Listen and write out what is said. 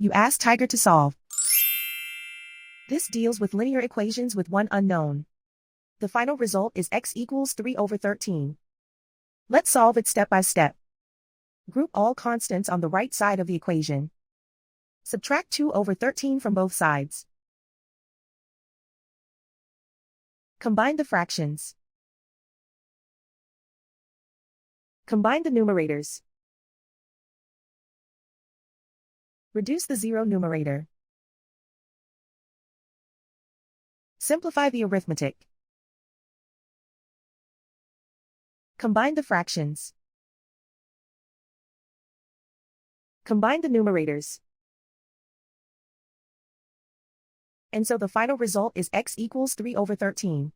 You ask Tiger to solve. This deals with linear equations with one unknown. The final result is x equals 3 over 13. Let's solve it step by step. Group all constants on the right side of the equation. Subtract 2 over 13 from both sides. Combine the fractions. Combine the numerators. Reduce the zero numerator. Simplify the arithmetic. Combine the fractions. Combine the numerators. And so the final result is x equals 3 over 13.